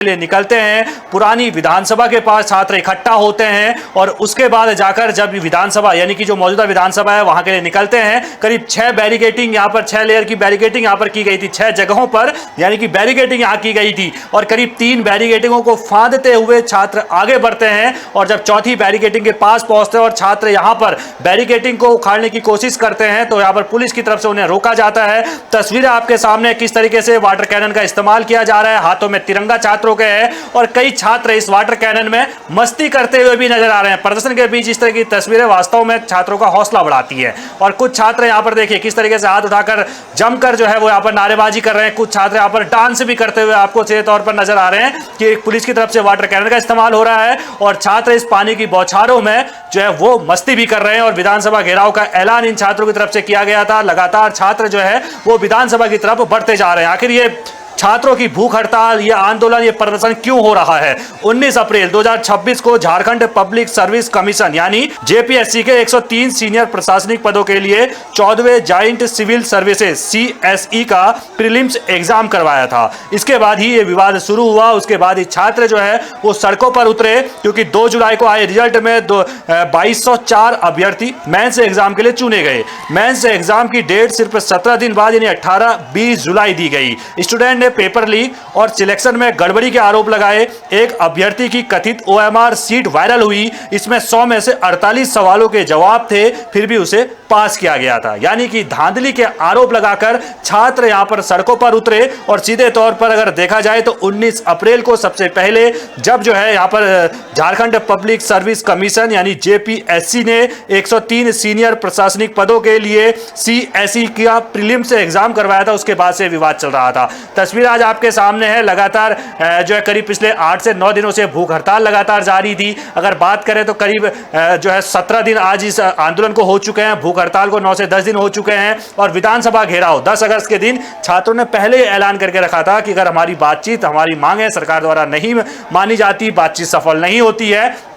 लिए निकलते हैं। पुरानी विधानसभा के पास छात्र इकट्ठा होते हैं और उसके बाद जाकर जब विधानसभा यानी कि जो मौजूदा विधानसभा है वहां के लिए निकलते हैं। करीब 6 बैरिकेटिंग यहां पर 6 लेयर की बैरिकेटिंग यहां पर की गई थी, 6 जगहों पर यानी कि बैरिकेटिंग यहां की गई थी और करीब 3 बैरिकेटिंगों को फांदते हुए छात्र आगे बढ़ते हैं और जब चौथी बैरिकेटिंग के पास पहुंचते हैं और छात्र यहां पर बैरिकेटिंग को उखाड़ने की कोशिश करते हैं तो यहां पर पुलिस की तरफ से उन्हें रोका जाता है। तस्वीरें आपके सामने किस तरीके से वाटर कैनन का इस्तेमाल किया जा रहा है, हाथों में तिरंगा छात्रों के हैं और कई छात्र इस वाटर कैनन में मस्ती करते हुए भी नजर आ रहे हैं। प्रदर्शन के बीच इस तरह की तस्वीरें वास्तव में छात्रों का हौसला बढ़ाती है और कुछ छात्र यहां पर देखिए किस तरीके से हाथ उठाकर जमकर जो है वो यहां पर नारेबाजी कर रहे हैं। कुछ छात्र यहां पर डांस भी करते हुए आपको सीधे तौर पर नजर आ रहे हैं कि पुलिस की तरफ से वाटर कैनन का इस्तेमाल हो रहा है और छात्र इस पानी की बौछारों में जो है वो मस्ती भी कर रहे हैं और विधानसभा घेराव का ऐलान इन छात्रों की तरफ से किया गया था। लगातार छात्र जो है वो विधानसभा की तरफ बढ़ते जा रहे हैं। आखिर ये छात्रों की भूख हड़ताल, ये आंदोलन, ये प्रदर्शन क्यों हो रहा है? 19 अप्रैल 2026 को झारखंड पब्लिक सर्विस कमीशन यानी जेपीएससी के 103 सीनियर प्रशासनिक पदों के लिए 14वें जॉइंट सिविल सर्विसेज सीएसई का प्रीलिम्स एग्जाम करवाया था। इसके बाद ही ये विवाद शुरू हुआ। उसके बाद ही छात्र जो है वो सड़कों पर उतरे क्योंकि 2 जुलाई को आए रिजल्ट में 2204 अभ्यर्थी मेंस एग्जाम के लिए चुने गए। मेंस एग्जाम की डेट सिर्फ 17 दिन बाद यानी 18-20 जुलाई दी गई। स्टूडेंट ने पेपर लीक और सिलेक्शन में गड़बड़ी के आरोप लगाए। एक अभ्यर्थी की कथित ओएमआर सीट वायरल हुई। इसमें 100 में से 48 सवालों के जवाब थे, फिर भी उसे पास किया गया था। यानी कि धांधली के आरोप लगाकर छात्र यहां पर सड़कों पर उतरे और सीधे तौर पर अगर देखा जाए तो 19 अप्रैल को सबसे पहले जब जो है यहां पर झारखंड पब्लिक सर्विस कमीशन यानी जेपीएससी ने 103 सीनियर प्रशासनिक पदों के लिए सीएसई का प्रीलिम्स एग्जाम करवाया था, उसके बाद से विवाद चल रहा था। तस्वीर आज आपके सामने है। लगातार जो है करीब पिछले 8 से 9 दिनों से भूख हड़ताल लगातार जारी थी। अगर बात करें तो करीब जो है 17 दिन आज इस आंदोलन को हो चुके हैं। भूख हड़ताल को 9 से 10 दिन हो चुके हैं और विधानसभा घेराव 10 अगस्त के दिन छात्रों ने पहले ऐलान करके रखा था कि अगर हमारी बातचीत, हमारी मांगें सरकार द्वारा नहीं मानी जाती, बातचीत सफल नहीं होती है,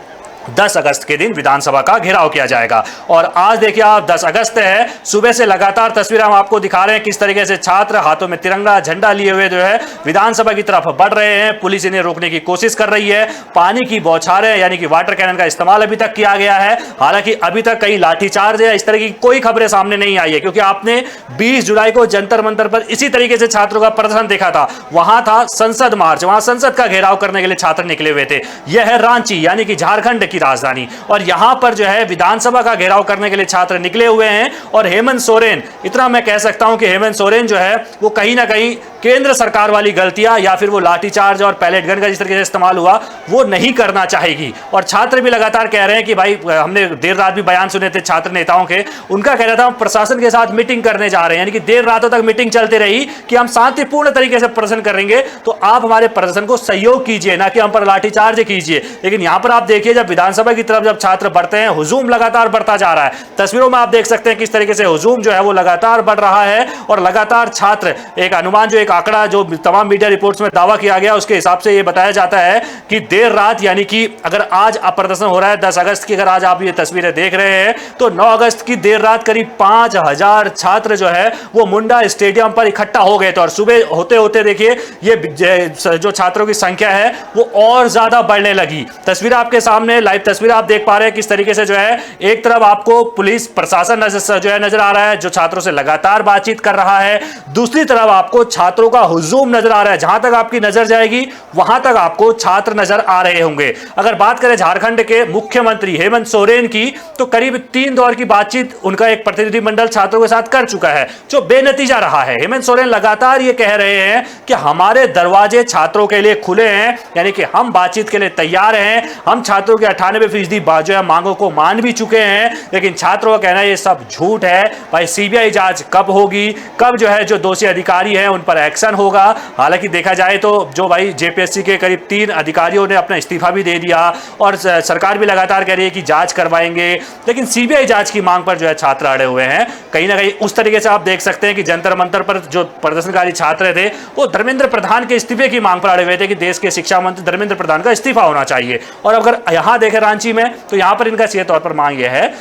10 अगस्त के दिन विधानसभा का घेराव किया जाएगा। और आज देखिए आप 10 अगस्त है, सुबह से लगातार तस्वीरें हम आपको दिखा रहे हैं किस तरीके से छात्र हाथों में तिरंगा झंडा लिए हुए जो है विधानसभा की तरफ बढ़ रहे हैं। पुलिस इन्हें रोकने की कोशिश कर रही है। पानी की बौछारें यानी कि वाटर कैनन का इस्तेमाल अभी तक किया गया है। हालांकि अभी तक कई लाठीचार्ज है, इस तरह की कोई खबरें सामने नहीं आई है क्योंकि आपने 20 जुलाई को जंतर मंतर पर इसी तरीके से छात्रों का प्रदर्शन देखा था। वहां था संसद मार्च, वहां संसद का घेराव करने के लिए छात्र निकले हुए थे। यह है रांची यानी कि झारखंड की राजधानी और यहां पर जो है विधानसभा का घेराव करने के लिए छात्र निकले हुए हैं। और हेमंत सोरेन, इतना मैं कह सकता हूं कि हेमंत सोरेन जो है वो कहीं ना कहीं केंद्र सरकार वाली गलतियां या फिर वो लाठीचार्ज और पैलेट गन का जिस तरीके से इस्तेमाल हुआ वो नहीं करना चाहेगी। और छात्र भी लगातार कह रहे हैं कि भाई, हमने देर रात भी बयान सुने थे छात्र नेताओं के, उनका कहना था हम प्रशासन के साथ मीटिंग करने जा रहे हैं, यानी कि देर रातों तक मीटिंग चलती रही कि हम शांतिपूर्ण तरीके से प्रदर्शन करेंगे, तो आप हमारे प्रदर्शन को सहयोग कीजिए, ना कि हम पर लाठीचार्ज कीजिए। लेकिन यहां पर आप देखिए जब विधानसभा की तरफ जब छात्र बढ़ते हैं, हुजूम लगातार बढ़ता जा रहा है। तस्वीरों में आप देख सकते हैं किस तरीके से हुजूम जो है वो लगातार बढ़ रहा है और लगातार छात्र, एक अनुमान जो एक आंकड़ा जो तमाम मीडिया रिपोर्ट्स में दावा किया गया उसके हिसाब से ये बताया जाता है कि देर रात यानी कि अगर आज प्रदर्शन हो रहा है 10 अगस्त की, अगर आज आप ये तस्वीरें देख रहे हैं तो 9 अगस्त की देर रात करीब 5000 छात्र जो है वो मुंडा स्टेडियम पर इकट्ठा हो गए थे और सुबह होते होते देखिए ये जो छात्रों की संख्या है वो और ज्यादा बढ़ने लगी। तस्वीर आपके सामने, लाइव तस्वीर आप देख पा रहे हैं किस तरीके से जो है एक तरफ आपको पुलिस प्रशासन जो है नजर आ रहा है जो छात्रों से लगातार बातचीत कर रहा है, दूसरी तरफ आपको छात्रों का हुजूम नजर आ रहा है। जहां तक आपकी नजर जाएगी वहां तक आपको छात्र नजर आ रहे होंगे। अगर बात करें झारखंड के मुख्यमंत्री हेमंत सोरेन की तो करीब 3 दौर की बातचीत उनका एक प्रतिनिधिमंडल छात्रों के साथ कर चुका है जो बेनतीजा रहा है। हेमंत सोरेन लगातार ये कह रहे हैं कि हमारे दरवाजे छात्रों के लिए खुले हैं, यानी कि हम बातचीत के लिए तैयार हैं। हम छात्रों के 98% जो है मांगों को मान भी चुके हैं, लेकिन छात्रों का कहना है ये सब झूठ है। भाई सीबीआई जांच कब होगी, कब जो है जो दोषी अधिकारी हैं उन पर एक्शन होगा। हालांकि देखा जाए तो जो भाई जेपीएससी के करीब 3 अधिकारियों ने अपना इस्तीफा भी दे दिया और सरकार भी लगातार कह रही है कि जांच करवाएंगे, लेकिन सीबीआई जांच की मांग पर जो है छात्र अड़े हुए हैं। कहीं ना कहीं उस तरीके से आप देख सकते हैं कि जंतर मंतर पर जो प्रदर्शनकारी छात्र थे वो धर्मेंद्र प्रधान के इस्तीफे की मांग पर अड़े हुए थे कि देश के शिक्षा मंत्री धर्मेंद्र प्रधान का इस्तीफा होना चाहिए। और अगर यहां देखें रांची में तो यहां पर इनका सीधे तौर पर मांग यह है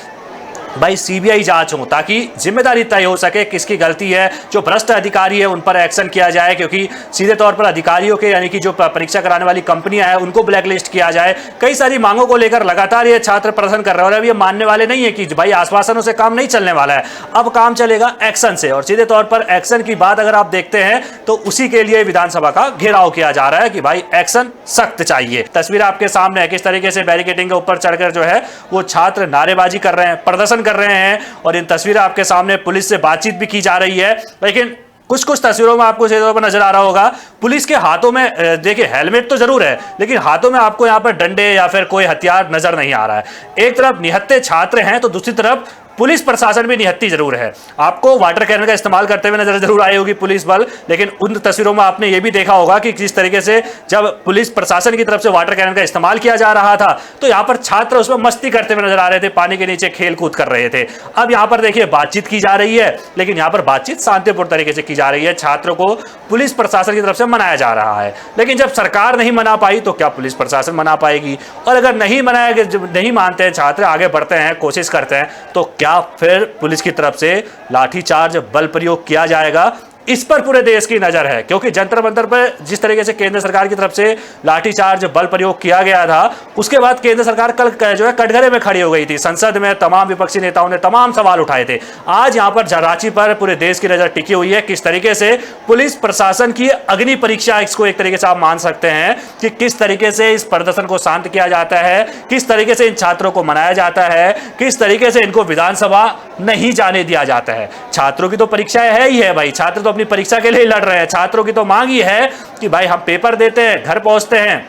भाई सीबीआई जांच हो, ताकि जिम्मेदारी तय हो सके किसकी गलती है, जो भ्रष्ट अधिकारी है उन पर एक्शन किया जाए, क्योंकि सीधे तौर पर अधिकारियों के यानी कि जो परीक्षा कराने वाली कंपनियां हैं उनको ब्लैकलिस्ट किया जाए। कई सारी मांगों को लेकर लगातार ये छात्र प्रदर्शन कर रहे हैं और अब ये मानने वाले नहीं है कि भाई आश्वासनों से काम नहीं चलने वाला है, अब काम चलेगा एक्शन से। और सीधे तौर पर एक्शन की बात अगर आप देखते हैं तो उसी के लिए विधानसभा का घेराव किया जा रहा है कि भाई एक्शन सख्त चाहिए। तस्वीर आपके सामने है किस तरीके से बैरिकेडिंग के ऊपर चढ़कर जो है वो छात्र नारेबाजी कर रहे हैं, प्रदर्शन कर रहे हैं। और इन तस्वीरें आपके सामने, पुलिस से बातचीत भी की जा रही है, लेकिन कुछ कुछ तस्वीरों में आपको सीधे तौर पर नजर आ रहा होगा पुलिस के हाथों में देखिए हेलमेट तो जरूर है, लेकिन हाथों में आपको यहां पर डंडे या फिर कोई हथियार नजर नहीं आ रहा है। एक तरफ निहत्थे छात्र हैं तो दूसरी तरफ पुलिस प्रशासन भी निहत्ती जरूर है। आपको वाटर कैनन का इस्तेमाल करते हुए नजर जरूर आई होगी पुलिस बल, लेकिन उन तस्वीरों में आपने यह भी देखा होगा कि किस तरीके से जब पुलिस प्रशासन की तरफ से वाटर कैनन का इस्तेमाल किया जा रहा था तो यहां पर छात्र उसमें मस्ती करते हुए नजर आ रहे थे, पानी के नीचे खेल कूद कर रहे थे। अब यहां पर देखिए बातचीत की जा रही है, लेकिन यहां पर बातचीत शांतिपूर्ण तरीके से की जा रही है। छात्रों को पुलिस प्रशासन की तरफ से मनाया जा रहा है, लेकिन जब सरकार नहीं मना पाई तो क्या पुलिस प्रशासन मना पाएगी? और अगर नहीं मनाया, नहीं मानते हैं छात्र, आगे बढ़ते हैं, कोशिश करते हैं, तो क्या फिर पुलिस की तरफ से लाठीचार्ज, बल प्रयोग किया जाएगा? इस पर पूरे देश की नजर है, क्योंकि जंतर मंतर पर जिस तरीके से केंद्र सरकार की तरफ से लाठीचार्ज, बल प्रयोग किया गया था, उसके बाद केंद्र सरकार कल जो है कटघरे में खड़ी हो गई थी। संसद में तमाम विपक्षी नेताओं ने तमाम सवाल उठाए थे। आज यहां पर रांची पर पूरे देश की नजर टिकी हुई है, किस तरीके से पुलिस प्रशासन की अग्नि परीक्षा, इसको एक तरीके से आप मान सकते हैं कि किस तरीके से इस प्रदर्शन को शांत किया जाता है, किस तरीके से इन छात्रों को मनाया जाता है, किस तरीके से इनको विधानसभा नहीं जाने दिया जाता है। छात्रों की तो परीक्षाएं है ही है भाई, छात्र तो अपनी परीक्षा के लिए लड़ रहे हैं। छात्रों की तो मांग ही है कि भाई हम पेपर देते हैं, घर पहुंचते हैं,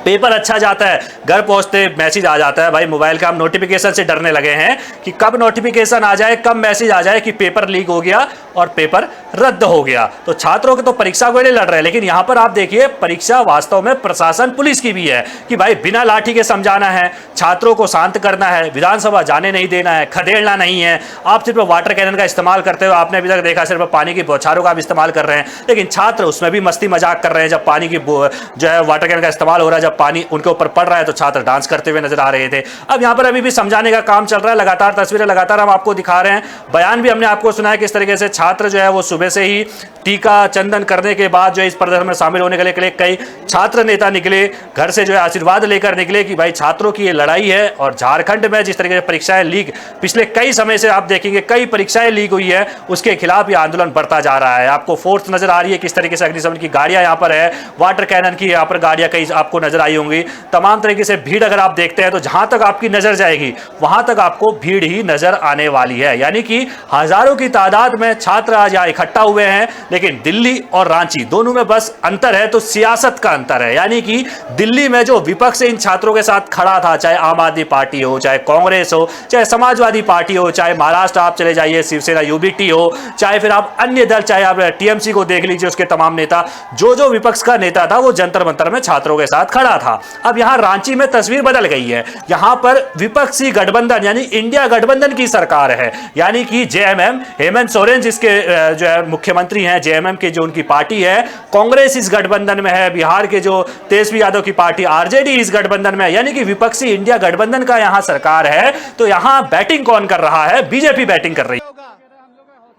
पेपर अच्छा जाता है, घर पहुंचते मैसेज आ जाता है भाई मोबाइल का, हम नोटिफिकेशन से डरने लगे हैं कि कब नोटिफिकेशन आ जाए, कब मैसेज आ जाए कि पेपर लीक हो गया और पेपर रद्द हो गया। तो छात्रों के तो परीक्षा को लिए लड़ रहे हैं, लेकिन यहां पर आप देखिए परीक्षा वास्तव में प्रशासन, पुलिस की भी है कि भाई बिना लाठी के समझाना है, छात्रों को शांत करना है, विधानसभा जाने नहीं देना है, खदेड़ना नहीं है। आप सिर्फ वाटर कैनन का इस्तेमाल करते हुए आपने अभी तक देखा, सिर्फ पानी की बौछारों का आप इस्तेमाल कर रहे हैं, लेकिन छात्र उसमें भी मस्ती मजाक कर रहे हैं। जब पानी की जो है वाटर कैनन का इस्तेमाल हो रहा है, जब पानी उनके ऊपर पड़ रहा है तो छात्र डांस करते हुए नजर आ रहे थे। अब यहां पर अभी भी समझाने का काम चल रहा है, लगातार तस्वीरें लगातार हम आपको दिखा रहे हैं, बयान भी हमने आपको सुना है किस तरीके से छात्र जो है वो सुबह से ही टीका चंदन करने के बाद जो इस प्रदर्शन में शामिल होने के लिए कई छात्र नेता निकले, घर से जो है आशीर्वाद लेकर निकले कि भाई छात्रों की ये लड़ाई है। और झारखंड में जिस तरीके से परीक्षाएं लीक, पिछले कई समय से आप देखेंगे कई परीक्षाएं लीक हुई है, उसके खिलाफ ये आंदोलन बढ़ता जा रहा है। आपको फोर्स नजर आ रही है किस तरीके से अग्निशमन की गाड़ियां यहां पर है, वाटर कैनन की यहां पर गाड़ियां कई आपको नजर आई होंगी। तमाम तरीके से भीड़ अगर आप देखते हैं तो जहां तक आपकी नजर जाएगी वहां तक आपको भीड़ ही नजर आने वाली है, यानी कि हजारों की तादाद में छात्र आज यहां इकट्ठा हुए हैं। लेकिन दिल्ली और रांची दोनों में बस अंतर है तो सियासत का अंतर है, यानी कि दिल्ली में जो विपक्ष इन छात्रों के साथ खड़ा था, चाहे आम आदमी पार्टी हो, चाहे कांग्रेस हो, चाहे समाजवादी पार्टी हो, चाहे महाराष्ट्र आप चले जाइए शिवसेना यूबीटी हो, चाहे फिर आप अन्य दल, चाहे आप टीएमसी को देख लीजिए, उसके तमाम नेता, जो विपक्ष का नेता था वो जंतर मंतर में छात्रों के साथ खड़ा था। अब यहां रांची में तस्वीर बदल गई है, यहां पर विपक्षी गठबंधन यानी इंडिया गठबंधन की सरकार है, यानी कि जेएमएम, हेमंत सोरेन जिसके जो है मुख्यमंत्री हैं, जेएमएम के जो उनकी पार्टी है, कांग्रेस इस गठबंधन में है, बिहार के जो तेजस्वी यादव की पार्टी आरजेडी इस गठबंधन में है, यानी कि विपक्षी इंडिया गठबंधन का यहां सरकार है। तो यहां बैटिंग कौन कर रहा है? बीजेपी बैटिंग कर रही है।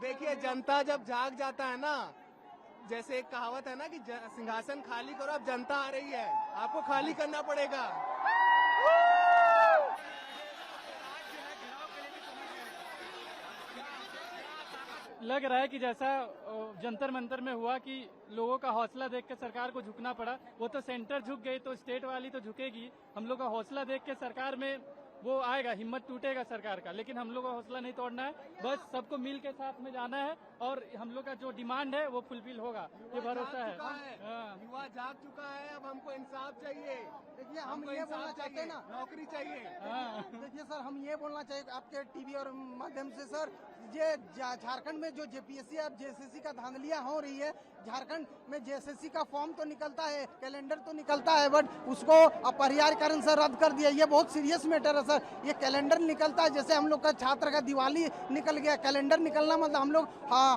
देखिए जनता जब जाग जाता है ना, जैसे एक कहावत है ना कि सिंहासन खाली करो, अब जनता आ रही है, आपको खाली करना पड़ेगा। लग रहा है कि जैसा जंतर मंतर में हुआ कि लोगों का हौसला देख के सरकार को झुकना पड़ा, वो तो सेंटर झुक गई तो स्टेट वाली तो झुकेगी। हम लोग का हौसला देख के सरकार में वो आएगा, हिम्मत टूटेगा सरकार का, लेकिन हम लोग का हौसला नहीं तोड़ना है, बस सबको मिल के साथ में जाना है और हम लोग का जो डिमांड है वो फुलफिल होगा, ये भरोसा है। युवा जाग चुका है, अब हमको इंसाफ चाहिए। देखिए हम ये बोलना चाहते हैं ना, नौकरी चाहिए। देखिए सर, हम ये बोलना चाहिए आपके टीवी और माध्यम से सर, ये झारखंड में जो जेपीएससी और जेएसएससी का धांधलियां हो रही है, झारखंड में जेएसएससी का फॉर्म तो निकलता है, कैलेंडर तो निकलता है, बट उसको अपरिहार्य कारण से रद्द कर दिया। ये बहुत सीरियस मैटर है सर। सर। ये कैलेंडर निकलता है, जैसे हम लोग का छात्र का दिवाली निकल गया, कैलेंडर निकलना मतलब हम लोग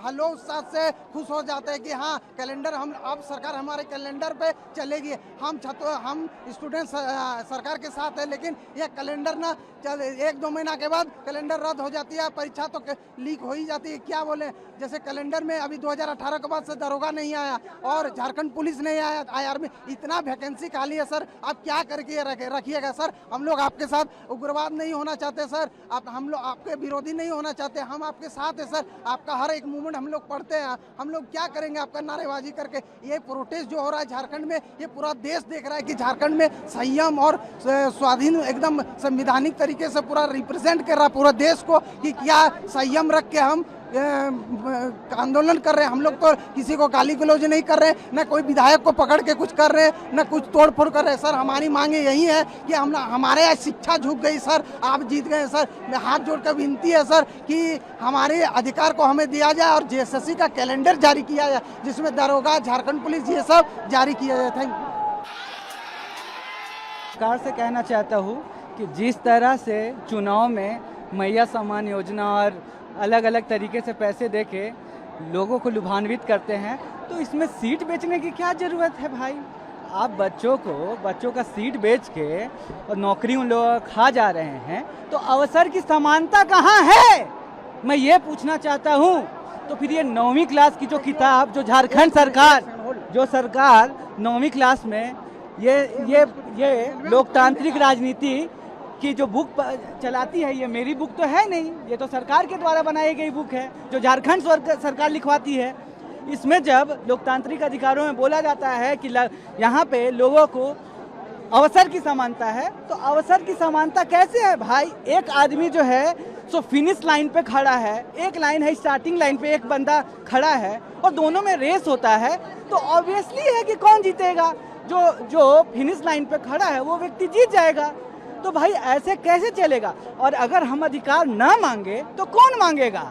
हल्लो उत्साह से खुश हो जाते हैं कि हाँ कैलेंडर, हम अब सरकार हमारे कैलेंडर पे चलेगी। हम स्टूडेंट सरकार के साथ है, लेकिन ये कैलेंडर ना चल 1-2 महीना के बाद कैलेंडर रद्द हो जाती है, परीक्षा तो लीक हो ही जाती है। क्या बोले, जैसे कैलेंडर में अभी 2018 के बाद से दरोगा नहीं आया और झारखंड पुलिस नहीं आया, IR में इतना वैकेंसी खाली है सर। आप क्या करके रखिएगा सर? हम लोग आपके साथ उग्रवाद नहीं होना चाहते सर, हम लोग आपके विरोधी नहीं होना चाहते, हम आपके साथ है सर। आपका हर एक मूवमेंट हम लोग पढ़ते हैं। हम लोग क्या करेंगे आपका नारेबाजी करके? ये प्रोटेस्ट जो हो रहा है झारखंड में, ये पूरा देश देख रहा है कि झारखंड में संयम और स्वाधीन एकदम संविधानिक तरीके से पूरा रिप्रेजेंट कर रहा पूरा देश को कि क्या संयम रख के हम आंदोलन कर रहे हैं। हम लोग तो किसी को गाली गलौज नहीं कर रहे, न कोई विधायक को पकड़ के कुछ कर रहे, न कुछ तोड़ फोड़ कर रहे सर। हमारी मांगे यही है कि हमारे यहाँ शिक्षा झुक गई सर, आप जीत गए सर। मैं हाथ जोड़ कर विनती है सर कि हमारे अधिकार को हमें दिया जाए और JSSC का कैलेंडर जारी किया जाए, जिसमें दरोगा, झारखंड पुलिस ये सब जारी किया जाए। Thank you. सरकार से कहना चाहता हूँ कि जिस तरह से चुनाव में मैया सम्मान योजना और अलग अलग तरीके से पैसे देके लोगों को लुभान्वित करते हैं, तो इसमें सीट बेचने की क्या ज़रूरत है भाई? आप बच्चों का सीट बेच के और नौकरी उन लोग खा जा रहे हैं, तो अवसर की समानता कहाँ है, मैं ये पूछना चाहता हूँ। तो फिर ये 9वीं क्लास की जो किताब जो झारखंड सरकार 9वीं क्लास में ये लोकतांत्रिक राजनीति की जो बुक चलाती है, ये मेरी बुक तो है नहीं, ये तो सरकार के द्वारा बनाई गई बुक है जो झारखंड सरकार लिखवाती है। इसमें जब लोकतांत्रिक अधिकारों में बोला जाता है कि यहाँ पे लोगों को अवसर की समानता है, तो अवसर की समानता कैसे है भाई? एक आदमी जो है सो फिनिश लाइन पे खड़ा है, एक लाइन है स्टार्टिंग लाइन पे एक बंदा खड़ा है और दोनों में रेस होता है, तो ऑब्वियसली है कि कौन जीतेगा? जो फिनिश लाइन पे खड़ा है वो व्यक्ति जीत जाएगा। तो भाई ऐसे कैसे चलेगा? और अगर हम अधिकार ना मांगे तो कौन मांगेगा?